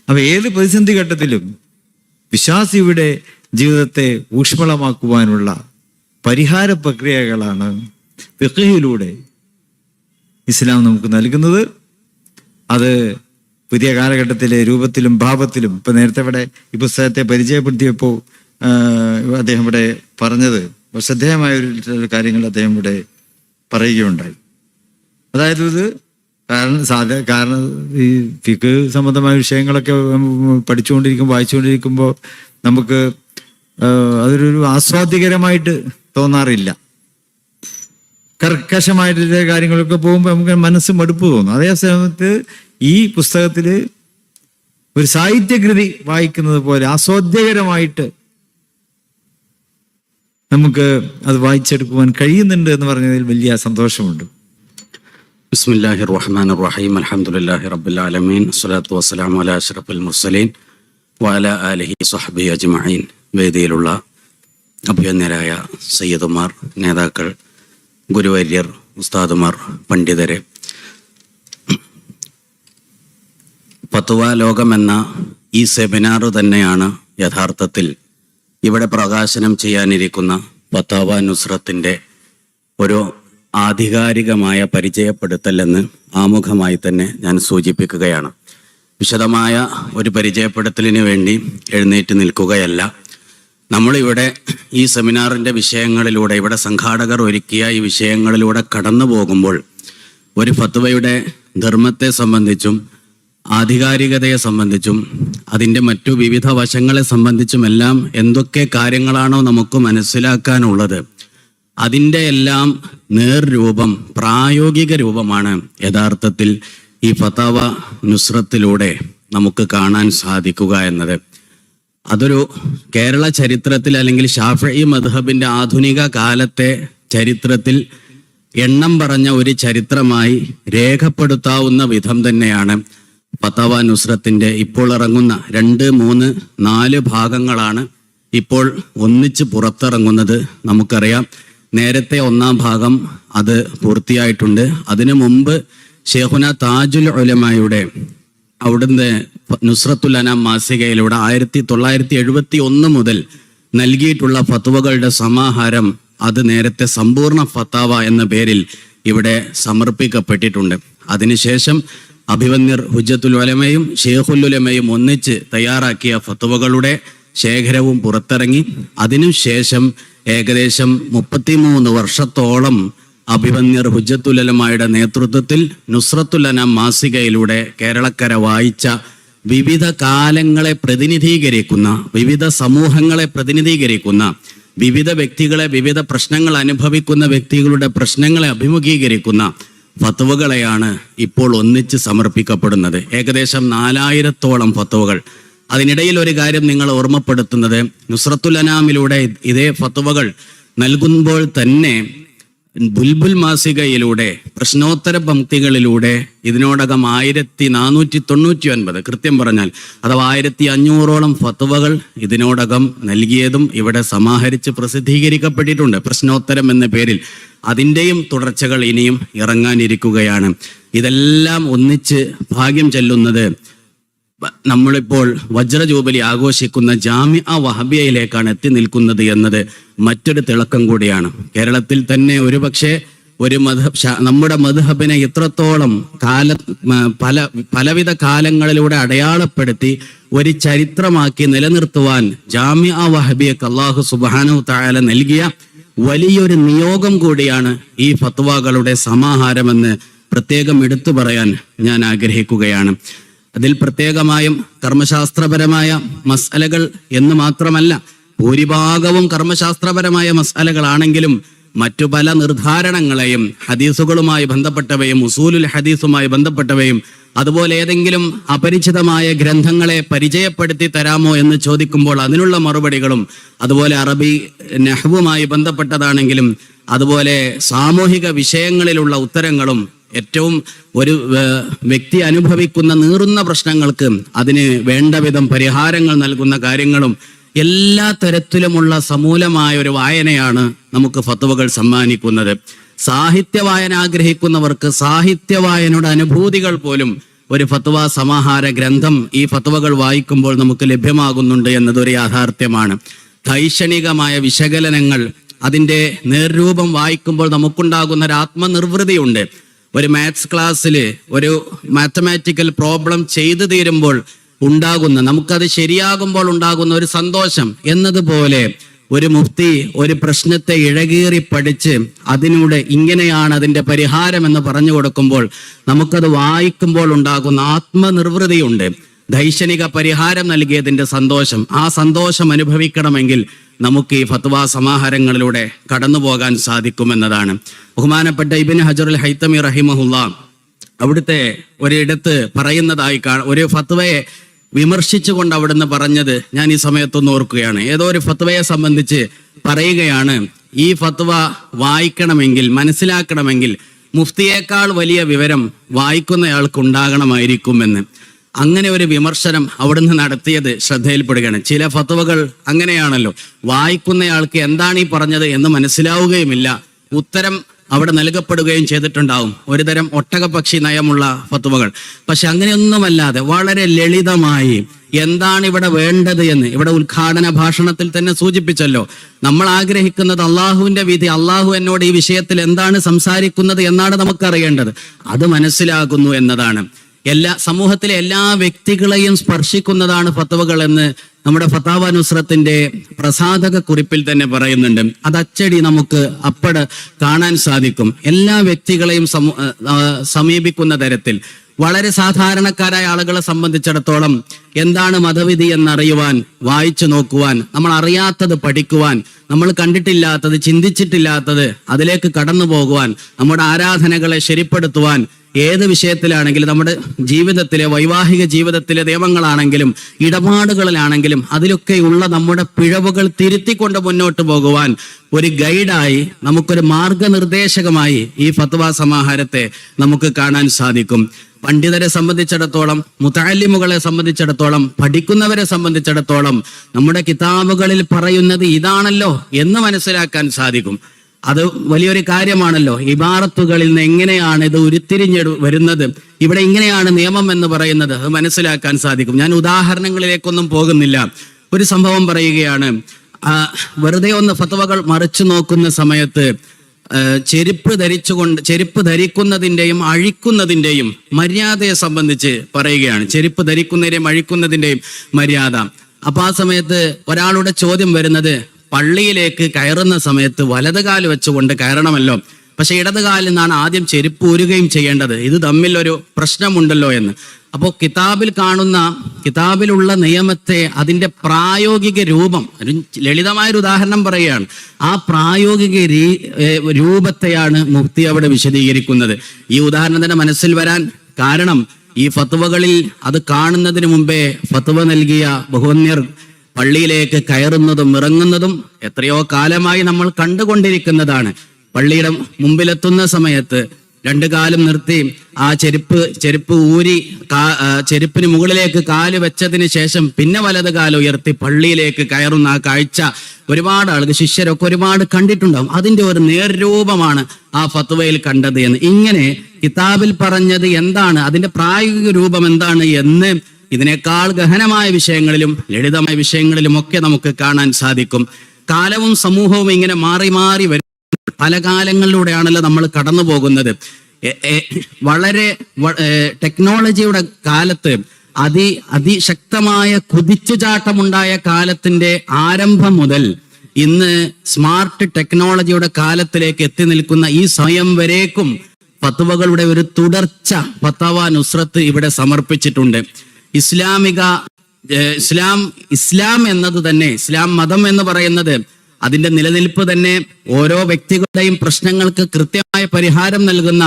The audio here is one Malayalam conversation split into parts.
അപ്പൊ ഏത് പ്രതിസന്ധി ഘട്ടത്തിലും വിശ്വാസിയുടെ ജീവിതത്തെ ഊഷ്മളമാക്കുവാനുള്ള പരിഹാര പ്രക്രിയകളാണ് ഫിഖ്ഹിലൂടെ ഇസ്ലാം നമുക്ക് നൽകുന്നത്. അത് പുതിയ കാലഘട്ടത്തിലെ രൂപത്തിലും ഭാവത്തിലും ഇപ്പൊ നേരത്തെ ഇവിടെ ഈ പുസ്തകത്തെ പരിചയപ്പെടുത്തിയപ്പോൾ അദ്ദേഹം ഇവിടെ പറഞ്ഞത് ശ്രദ്ധേയമായ ഒരു കാര്യങ്ങൾ അദ്ദേഹം ഇവിടെ പറയുകയുണ്ടായി. അതായത് ഇത് കാരണം ഈ ഫിഖ് സംബന്ധമായ വിഷയങ്ങളൊക്കെ വായിച്ചുകൊണ്ടിരിക്കുമ്പോൾ നമുക്ക് അതൊരു ആസ്വാദ്യകരമായിട്ട് തോന്നാറില്ല. കർക്കശമായിട്ടുള്ള കാര്യങ്ങളൊക്കെ പോകുമ്പോൾ നമുക്ക് മനസ്സ് മടുപ്പ് തോന്നും. അതേ സമയത്ത് ഈ പുസ്തകത്തിൽ ഒരു സാഹിത്യകൃതി വായിക്കുന്നത് പോലെ ആസ്വാദ്യകരമായിട്ട് നമുക്ക് അത് വായിച്ചെടുക്കുവാൻ കഴിയുന്നുണ്ട് എന്ന് പറഞ്ഞതിൽ വലിയ സന്തോഷമുണ്ട്. ബിസ്മില്ലാഹിർ റഹ്മാനിർ റഹീം. അൽഹംദുലില്ലാഹി റബ്ബിൽ ആലമീൻ. സ്വലാത്തു വസ്സലാമു അലാ അഷ്റഫിൽ മുർസലീൻ വഅലാ ആലിഹി സ്വഹ്ബിഹി അജ്മഈൻ. വേദിയിലുള്ള അഭിവന്യരായ സയ്യിദുമാർ, നേതാക്കൾ, ഗുരുവര്യർ, ഉസ്താദുമാർ, പണ്ഡിതരെ, ഫത്വ ലോകമെന്ന ഈ സെമിനാർ തന്നെയാണ് യഥാർത്ഥത്തിൽ ഇവിടെ പ്രകാശനം ചെയ്യാനിരിക്കുന്ന ഫത്വ നുസ്രത്തിൻ്റെ ഒരു ആധികാരികമായ പരിചയപ്പെടുത്തൽ എന്ന് ആമുഖമായി തന്നെ ഞാൻ സൂചിപ്പിക്കുകയാണ്. വിശദമായ ഒരു പരിചയപ്പെടുത്തലിന് വേണ്ടി എഴുന്നേറ്റ് നിൽക്കുകയല്ല. നമ്മളിവിടെ ഈ സെമിനാറിൻ്റെ വിഷയങ്ങളിലൂടെ, ഇവിടെ സംഘാടകർ ഒരുക്കിയ ഈ വിഷയങ്ങളിലൂടെ കടന്നു പോകുമ്പോൾ ഒരു ഫത്വയുടെ ധർമ്മത്തെ സംബന്ധിച്ചും ആധികാരികതയെ സംബന്ധിച്ചും അതിൻ്റെ മറ്റു വിവിധ വശങ്ങളെ സംബന്ധിച്ചുമെല്ലാം എന്തൊക്കെ കാര്യങ്ങളാണോ നമുക്ക് മനസ്സിലാക്കാനുള്ളത്, അതിൻ്റെ എല്ലാം നേർരൂപം, പ്രായോഗിക രൂപമാണ് യഥാർത്ഥത്തിൽ ഈ ഫത്വ നുസ്രത്തിലൂടെ നമുക്ക് കാണാൻ സാധിക്കുക എന്നത്. അതൊരു കേരള ചരിത്രത്തിൽ അല്ലെങ്കിൽ ഷാഫിഈ മദ്ഹബിൻ്റെ ആധുനിക കാലത്തെ ചരിത്രത്തിൽ എണ്ണം പറഞ്ഞ ഒരു ചരിത്രമായി രേഖപ്പെടുത്താവുന്ന വിധം തന്നെയാണ് ഫത്വ നുസ്രത്തിൻ്റെ ഇപ്പോൾ ഇറങ്ങുന്ന 2, 3, 4 ഭാഗങ്ങളാണ് ഇപ്പോൾ ഒന്നിച്ച് പുറത്തിറങ്ങുന്നത്. നമുക്കറിയാം, നേരത്തെ 1-ാം ഭാഗം അത് പൂർത്തിയായിട്ടുണ്ട്. അതിനു മുമ്പ് ഷെയ്ഖുന താജുൽ ഉലമയുടെ അവിടുന്ന് നുസ്രത്തുൽ അനാം മാസികയിലൂടെ 1971 മുതൽ നൽകിയിട്ടുള്ള ഫത്വകളുടെ സമാഹാരം, അത് നേരത്തെ സമ്പൂർണ്ണ ഫത്താവ എന്ന പേരിൽ ഇവിടെ സമർപ്പിക്കപ്പെട്ടിട്ടുണ്ട്. അതിനുശേഷം അഭിവന്യർ ഹുജ്ജത്തുൽ ഉലമയും ഷെയ്ഖുൽ ഉലമയും ഒന്നിച്ച് തയ്യാറാക്കിയ ഫത്വകളുടെ ശേഖരവും പുറത്തിറങ്ങി. അതിനുശേഷം ഏകദേശം 33 വർഷത്തോളം അഭിവന്യർ ഹുജ്ജത്തുൽ ഉലമയുടെ നേതൃത്വത്തിൽ നുസ്രത്തുൽ അനാം മാസികയിലൂടെ കേരളക്കര വായിച്ച വിവിധ കാലങ്ങളെ പ്രതിനിധീകരിക്കുന്ന, വിവിധ സമൂഹങ്ങളെ പ്രതിനിധീകരിക്കുന്ന, വിവിധ വ്യക്തികളെ, വിവിധ പ്രശ്നങ്ങൾ അനുഭവിക്കുന്ന വ്യക്തികളുടെ പ്രശ്നങ്ങളെ അഭിമുഖീകരിക്കുന്ന ഫത്വകളെയാണ് ഇപ്പോൾ ഒന്നിച്ച് സമർപ്പിക്കപ്പെടുന്നത്. ഏകദേശം 4000-ഓളം ഫത്വകൾ. അതിനിടയിൽ ഒരു കാര്യം നിങ്ങൾ ഓർമ്മപ്പെടുത്തുന്നത്, നുസ്രത്തുൽ അനാമിലൂടെ ഇതേ ഫത്വകൾ നൽകുമ്പോൾ തന്നെ ബുൽബുൽ മാസികയിലൂടെ പ്രശ്നോത്തര പംക്തികളിലൂടെ ഇതിനോടകം 1499, കൃത്യം പറഞ്ഞാൽ അഥവാ 1500-ഓളം ഫത്വകൾ ഇതിനോടകം നൽകിയതും ഇവിടെ സമാഹരിച്ച് പ്രസിദ്ധീകരിക്കപ്പെട്ടിട്ടുണ്ട് പ്രശ്നോത്തരം എന്ന പേരിൽ. അതിൻ്റെയും തുടർച്ചകൾ ഇനിയും ഇറങ്ങാനിരിക്കുകയാണ്. ഇതെല്ലാം ഒന്നിച്ച് ഭാഗ്യം ചെല്ലുന്നത് നമ്മളിപ്പോൾ വജ്ര ജൂബിലി ആഘോഷിക്കുന്ന ജാമിഅ വഹബിയയിലേക്കാണ് എത്തി നിൽക്കുന്നത് എന്നത് മറ്റൊരു തിളക്കം കൂടിയാണ്. കേരളത്തിൽ തന്നെ ഒരുപക്ഷെ ഒരു നമ്മുടെ മദ്ഹബിനെ ഇത്രത്തോളം പലവിധ കാലങ്ങളിലൂടെ അടയാളപ്പെടുത്തി ഒരു ചരിത്രമാക്കി നിലനിർത്തുവാൻ ജാമിഅ വഹബിയക്ക് അല്ലാഹു സുബ്ഹാനഹു തആല നൽകിയ വലിയൊരു നിയോഗം കൂടിയാണ് ഈ ഫത്വകളുടെ സമാഹാരമെന്ന് പ്രത്യേകം എടുത്തു പറയാൻ ഞാൻ ആഗ്രഹിക്കുകയാണ്. അതിൽ പ്രത്യേകമായും കർമ്മശാസ്ത്രപരമായ മസ്അലകൾ എന്ന് മാത്രമല്ല, ഭൂരിഭാഗവും കർമ്മശാസ്ത്രപരമായ മസ്അലകളാണെങ്കിലും മറ്റു പല നിർദ്ധാരണങ്ങളെയും, ഹദീസുകളുമായി ബന്ധപ്പെട്ടവയും ഉസൂലുൽ ഹദീസുമായി ബന്ധപ്പെട്ടവയും, അതുപോലെ ഏതെങ്കിലും അപരിചിതമായ ഗ്രന്ഥങ്ങളെ പരിചയപ്പെടുത്തി തരാമോ എന്ന് ചോദിക്കുമ്പോൾ അതിനുള്ള മറുപടികളും, അതുപോലെ അറബി നഹ്വുമായി ബന്ധപ്പെട്ടതാണെങ്കിലും അതുപോലെ സാമൂഹിക വിഷയങ്ങളിലുള്ള ഉത്തരങ്ങളും, ഏറ്റവും ഒരു വ്യക്തി അനുഭവിക്കുന്ന നീറുന്ന പ്രശ്നങ്ങൾക്ക് അതിന് വേണ്ട വിധം പരിഹാരങ്ങൾ നൽകുന്ന കാര്യങ്ങളും, എല്ലാ തരത്തിലുമുള്ള സമൂലമായ ഒരു വായനയാണ് നമുക്ക് ഫത്വകൾ സമ്മാനിക്കുന്നത്. സാഹിത്യ വായന ആഗ്രഹിക്കുന്നവർക്ക് സാഹിത്യ വായനയുടെ അനുഭൂതികൾ പോലും ഒരു ഫത്വ സമാഹാര ഗ്രന്ഥം ഈ ഫത്വകൾ വായിക്കുമ്പോൾ നമുക്ക് ലഭ്യമാകുന്നുണ്ട് എന്നതൊരു യാഥാർത്ഥ്യമാണ്. ദൈക്ഷണികമായ വിശകലനങ്ങൾ, അതിൻ്റെ നേർരൂപം വായിക്കുമ്പോൾ നമുക്കുണ്ടാകുന്ന ഒരു ആത്മനിർവൃതിയുണ്ട്. ഒരു മാത്സ് ക്ലാസ്സിൽ ഒരു മാത്തമാറ്റിക്കൽ പ്രോബ്ലം ചെയ്തു തീരുമ്പോൾ ഉണ്ടാകുന്ന, നമുക്കത് ശരിയാകുമ്പോൾ ഉണ്ടാകുന്ന ഒരു സന്തോഷം എന്നതുപോലെ ഒരു മുഫ്തി ഒരു പ്രശ്നത്തെ ഇഴകീറി പഠിച്ച് അതിലൂടെ ഇങ്ങനെയാണ് അതിൻ്റെ പരിഹാരം എന്ന് പറഞ്ഞു കൊടുക്കുമ്പോൾ നമുക്കത് വായിക്കുമ്പോൾ ഉണ്ടാകുന്ന ആത്മനിർവൃതിയുണ്ട്. ദൈക്ഷണിക പരിഹാരം നൽകിയതിൻ്റെ സന്തോഷം, ആ സന്തോഷം അനുഭവിക്കണമെങ്കിൽ നമുക്ക് ഈ ഫത്വാ സമാഹാരങ്ങളിലൂടെ കടന്നു പോകാൻ സാധിക്കുമെന്നതാണ്. ബഹുമാനപ്പെട്ട ഇബ്നു ഹജറുൽ ഹൈതമി റഹിമഹുല്ലാ അവിടുത്തെ ഒരിടത്ത് പറയുന്നതായി ഒരു ഫത്വയെ വിമർശിച്ചുകൊണ്ട് അവിടുന്ന് പറഞ്ഞത് ഞാൻ ഈ സമയത്തൊന്ന് ഓർക്കുകയാണ്. ഏതോ ഒരു ഫത്വയെ സംബന്ധിച്ച് പറയുകയാണ്, ഈ ഫത്വ വായിക്കണമെങ്കിൽ, മനസ്സിലാക്കണമെങ്കിൽ മുഫ്തിയേക്കാൾ വലിയ വിവരം വായിക്കുന്നയാൾക്ക് ഉണ്ടാകണമായിരിക്കുമെന്ന്. അങ്ങനെ ഒരു വിമർശനം അവിടുന്ന് നടത്തിയത് ശ്രദ്ധയിൽപ്പെടുകയാണ്. ചില ഫത്വകൾ അങ്ങനെയാണല്ലോ, വായിക്കുന്നയാൾക്ക് എന്താണ് ഈ പറഞ്ഞത് എന്ന് മനസ്സിലാവുകയുമില്ല, ഉത്തരം അവിടെ നൽകപ്പെടുകയും ചെയ്തിട്ടുണ്ടാവും. ഒരുതരം ഒട്ടകപക്ഷി നയമുള്ള ഫത്വകൾ. പക്ഷെ അങ്ങനെയൊന്നുമല്ലാതെ വളരെ ലളിതമായി എന്താണ് ഇവിടെ വേണ്ടത് എന്ന് ഇവിടെ ഉദ്ഘാടന ഭാഷണത്തിൽ തന്നെ സൂചിപ്പിച്ചല്ലോ. നമ്മൾ ആഗ്രഹിക്കുന്നത് അള്ളാഹുവിന്റെ വിധി, അള്ളാഹു എന്നോട് ഈ വിഷയത്തിൽ എന്താണ് സംസാരിക്കുന്നത് എന്നാണ് നമുക്കറിയേണ്ടത്. അത് മനസ്സിലാകുന്നു എന്നതാണ്. സമൂഹത്തിലെ എല്ലാ വ്യക്തികളെയും സ്പർശിക്കുന്നതാണ് ഫത്വകൾ എന്ന് നമ്മുടെ ഫത്താവ നുസ്രത്തിന്റെ പ്രസാധക കുറിപ്പിൽ തന്നെ പറയുന്നുണ്ട്. അത് അച്ചടി നമുക്ക് കാണാൻ സാധിക്കും. എല്ലാ വ്യക്തികളെയും സമീപിക്കുന്ന തരത്തിൽ വളരെ സാധാരണക്കാരായ ആളുകളെ സംബന്ധിച്ചിടത്തോളം എന്താണ് മതവിധി എന്നറിയുവാൻ, വായിച്ചു നോക്കുവാൻ, നമ്മൾ അറിയാത്തത് പഠിക്കുവാൻ, നമ്മൾ കണ്ടിട്ടില്ലാത്തത്, ചിന്തിച്ചിട്ടില്ലാത്തത് അതിലേക്ക് കടന്നു പോകുവാൻ, നമ്മുടെ ആരാധനകളെ ശരിപ്പെടുത്തുവാൻ, ഏത് വിഷയത്തിലാണെങ്കിലും നമ്മുടെ ജീവിതത്തിലെ, വൈവാഹിക ജീവിതത്തിലെ നിയമങ്ങളാണെങ്കിലും ഇടപാടുകളിലാണെങ്കിലും അതിലൊക്കെയുള്ള നമ്മുടെ പിഴവുകൾ തിരുത്തിക്കൊണ്ട് മുന്നോട്ട് പോകുവാൻ ഒരു ഗൈഡായി, നമുക്കൊരു മാർഗനിർദ്ദേശകമായി ഈ ഫത്വ സമാഹാരത്തെ നമുക്ക് കാണാൻ സാധിക്കും. പണ്ഡിതരെ സംബന്ധിച്ചിടത്തോളം, മുതഅല്ലിമുകളെ സംബന്ധിച്ചിടത്തോളം, പഠിക്കുന്നവരെ സംബന്ധിച്ചിടത്തോളം നമ്മുടെ കിതാബുകളിൽ പറയുന്നത് ഇതാണല്ലോ എന്ന് മനസ്സിലാക്കാൻ സാധിക്കും. അത് വലിയൊരു കാര്യമാണല്ലോ. ഇബാറത്തുകളിൽ നിന്ന് എങ്ങനെയാണ് ഇത് ഉരുത്തിരിഞ്ഞ് വരുന്നത്, ഇവിടെ ഇങ്ങനെയാണ് നിയമം എന്ന് പറയുന്നത്, അത് മനസ്സിലാക്കാൻ സാധിക്കും. ഞാൻ ഉദാഹരണങ്ങളിലേക്കൊന്നും പോകുന്നില്ല. ഒരു സംഭവം പറയുകയാണ്. വെറുതെ ഒന്ന് ഫത്വകൾ മറിച്ചു നോക്കുന്ന സമയത്ത് ചെരുപ്പ് ധരിക്കുന്നതിൻ്റെയും അഴിക്കുന്നതിൻ്റെയും മര്യാദയെ സംബന്ധിച്ച് പറയുകയാണ്. ചെരുപ്പ് ധരിക്കുന്നതിൻ്റെയും അഴിക്കുന്നതിൻ്റെയും മര്യാദ. അപ്പൊ ആ സമയത്ത് ഒരാളുടെ ചോദ്യം വരുന്നത്, പള്ളിയിലേക്ക് കയറുന്ന സമയത്ത് വലത് കാല് വെച്ചുകൊണ്ട് കയറണമല്ലോ, പക്ഷെ ഇടത് കാലിൽ നിന്നാണ് ആദ്യം ചെരുപ്പ് ഊരുകയും ചെയ്യേണ്ടത്, ഇത് തമ്മിൽ ഒരു പ്രശ്നമുണ്ടല്ലോ എന്ന്. അപ്പോൾ കിതാബിലുള്ള നിയമത്തെ, അതിൻ്റെ പ്രായോഗിക രൂപം, ഒരു ലളിതമായൊരു ഉദാഹരണം പറയുകയാണ്, ആ പ്രായോഗിക രൂപത്തെയാണ് മുഫ്തി അവിടെ വിശദീകരിക്കുന്നത്. ഈ ഉദാഹരണം തന്നെ മനസ്സിൽ വരാൻ കാരണം, ഈ ഫത്വകളിൽ അത് കാണുന്നതിന് മുമ്പേ ഫത്വ നൽകിയ ബഹുവന്യർ പള്ളിയിലേക്ക് കയറുന്നതും ഇറങ്ങുന്നതും എത്രയോ കാലമായി നമ്മൾ കണ്ടുകൊണ്ടിരിക്കുന്നതാണ്. പള്ളിയുടെ മുമ്പിലെത്തുന്ന സമയത്ത് രണ്ടു കാലും നിർത്തി ആ ചെരുപ്പ് ഊരി ചെരുപ്പിന് മുകളിലേക്ക് കാല് വെച്ചതിന് ശേഷം പിന്നെ വലത് കാല് ഉയർത്തി പള്ളിയിലേക്ക് കയറുന്ന ആ കാഴ്ച ഒരുപാട് ആളുകൾ, ശിഷ്യരൊക്കെ ഒരുപാട് കണ്ടിട്ടുണ്ടാവും. അതിന്റെ ഒരു നേർരൂപമാണ് ആ ഫത്വയിൽ കണ്ടത് എന്ന്. ഇങ്ങനെ കിതാബിൽ പറഞ്ഞത് എന്താണ്, അതിന്റെ പ്രായോഗിക രൂപം എന്താണ് എന്ന് ഇതിനേക്കാൾ ഗഹനമായ വിഷയങ്ങളിലും ലളിതമായ വിഷയങ്ങളിലും ഒക്കെ നമുക്ക് കാണാൻ സാധിക്കും. കാലവും സമൂഹവും ഇങ്ങനെ മാറി മാറി വരും. പല കാലങ്ങളിലൂടെയാണല്ലോ നമ്മൾ കടന്നു പോകുന്നത്. വളരെ ടെക്നോളജിയുടെ കാലത്ത് അതിശക്തമായ കുതിച്ചുചാട്ടമുണ്ടായ കാലത്തിന്റെ ആരംഭം മുതൽ ഇന്ന് സ്മാർട്ട് ടെക്നോളജിയുടെ കാലത്തിലേക്ക് എത്തി നിൽക്കുന്ന ഈ സമയം വരേക്കും ഫത്വകളുടെ ഒരു തുടർച്ച ഫത്താവ നുസ്രത്ത് ഇവിടെ സമർപ്പിച്ചിട്ടുണ്ട്. ഇസ്ലാം എന്നത് തന്നെ, ഇസ്ലാം മതം എന്ന് പറയുന്നത്, അതിന്റെ നിലനിൽപ്പ് തന്നെ ഓരോ വ്യക്തികളുടെയും പ്രശ്നങ്ങൾക്ക് കൃത്യമായ പരിഹാരം നൽകുന്ന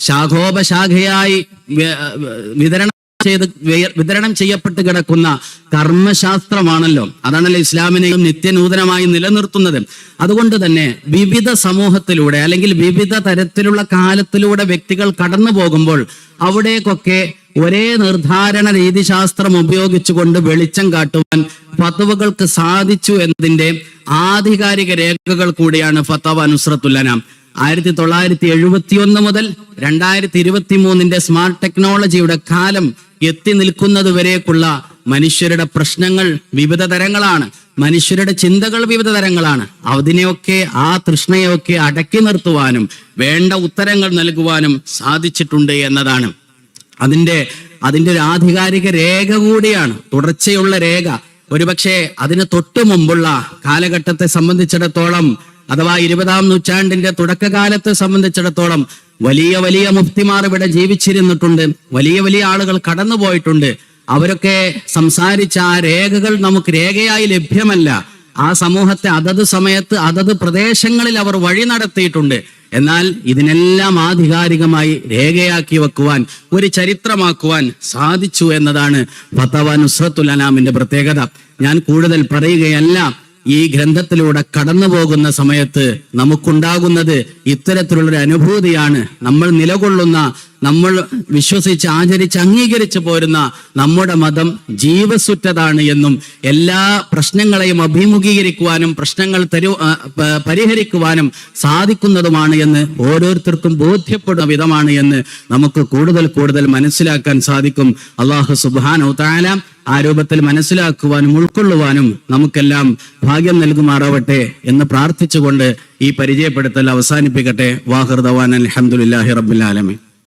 ശാഖോപശാഖയായി വിതരണം ചെയ്യപ്പെട്ട് കിടക്കുന്ന കർമ്മശാസ്ത്രമാണല്ലോ. അതാണല്ലോ ഇസ്ലാമിനെയും നിത്യനൂതനമായി നിലനിർത്തുന്നത്. അതുകൊണ്ട് തന്നെ വിവിധ സമൂഹത്തിലൂടെ അല്ലെങ്കിൽ വിവിധ തരത്തിലുള്ള കാലത്തിലൂടെ വ്യക്തികൾ കടന്നു പോകുമ്പോൾ അവിടേക്കൊക്കെ ഒരേ നിർദ്ധാരണ രീതിശാസ്ത്രം ഉപയോഗിച്ചുകൊണ്ട് വെളിച്ചം കാട്ടുവാൻ ഫത്വകൾക്ക് സാധിച്ചു എന്നതിന്റെ ആധികാരിക രേഖകൾ കൂടിയാണ് ഫത്താവ നുസ്രത്തുൽ അനാം. 1971 മുതൽ 2023 സ്മാർട്ട് ടെക്നോളജിയുടെ കാലം എത്തി നിൽക്കുന്നത് വരേക്കുള്ള മനുഷ്യരുടെ പ്രശ്നങ്ങൾ വിവിധ തരങ്ങളാണ്, മനുഷ്യരുടെ ചിന്തകൾ വിവിധ തരങ്ങളാണ്. അതിനെയൊക്കെ, ആ തൃഷ്ണയൊക്കെ അടക്കി നിർത്തുവാനും വേണ്ട ഉത്തരങ്ങൾ നൽകുവാനും സാധിച്ചിട്ടുണ്ട് എന്നതാണ് അതിന്റെ ഒരു ആധികാരിക രേഖ കൂടിയാണ്, തുടർച്ചയുള്ള രേഖ. ഒരുപക്ഷെ അതിന് തൊട്ടു മുമ്പുള്ള കാലഘട്ടത്തെ സംബന്ധിച്ചിടത്തോളം, അഥവാ 20-ാം നൂറ്റാണ്ടിന്റെ തുടക്കകാലത്തെ സംബന്ധിച്ചിടത്തോളം വലിയ വലിയ മുഫ്തിമാർ ഇവിടെ ജീവിച്ചിരുന്നിട്ടുണ്ട്, വലിയ വലിയ ആളുകൾ കടന്നുപോയിട്ടുണ്ട്. അവരൊക്കെ സംസാരിച്ച ആ രേഖകൾ നമുക്ക് രേഖയായി ലഭ്യമല്ല. ആ സമൂഹത്തെ അതത് സമയത്ത് അതത് പ്രദേശങ്ങളിൽ അവർ വഴി നടത്തിയിട്ടുണ്ട്. എന്നാൽ ഇതിനെല്ലാം ആധികാരികമായി രേഖയാക്കി വെക്കുവാൻ, ഒരു ചരിത്രമാക്കുവാൻ സാധിച്ചു എന്നതാണ് ഫതവ നുസ്രത്തുൽ അനാമിന്റെ പ്രത്യേകത. ഞാൻ കൂടുതൽ പറയുകയല്ല. ഈ ഗ്രന്ഥത്തിലൂടെ കടന്നു പോകുന്ന സമയത്ത് നമുക്കുണ്ടാകുന്നത് ഇത്തരത്തിലുള്ളൊരു അനുഭൂതിയാണ്. നമ്മൾ നിലകൊള്ളുന്ന, നമ്മൾ വിശ്വസിച്ച് ആചരിച്ച് അംഗീകരിച്ചു പോരുന്ന നമ്മുടെ മതം ജീവസുറ്റതാണ് എന്നും എല്ലാ പ്രശ്നങ്ങളെയും അഭിമുഖീകരിക്കുവാനും പ്രശ്നങ്ങൾ പരിഹരിക്കുവാനും സാധിക്കുന്നതുമാണ് എന്ന് ഓരോരുത്തർക്കും ബോധ്യപ്പെടുന്ന വിധമാണ് എന്ന് നമുക്ക് കൂടുതൽ കൂടുതൽ മനസ്സിലാക്കാൻ സാധിക്കും. അല്ലാഹു സുബ്ഹാനഹു തആല ആ രൂപത്തിൽ മനസ്സിലാക്കുവാനും ഉൾക്കൊള്ളുവാനും നമുക്കെല്ലാം ഭാഗ്യം നൽകുമാറാവട്ടെ എന്ന് പ്രാർത്ഥിച്ചുകൊണ്ട് ഈ പരിചയപ്പെടുത്തൽ അവസാനിപ്പിക്കട്ടെ. വാഹിർ ദവാന അൽഹംദുലില്ലാഹി റബ്ബിൽ ആലമീൻ.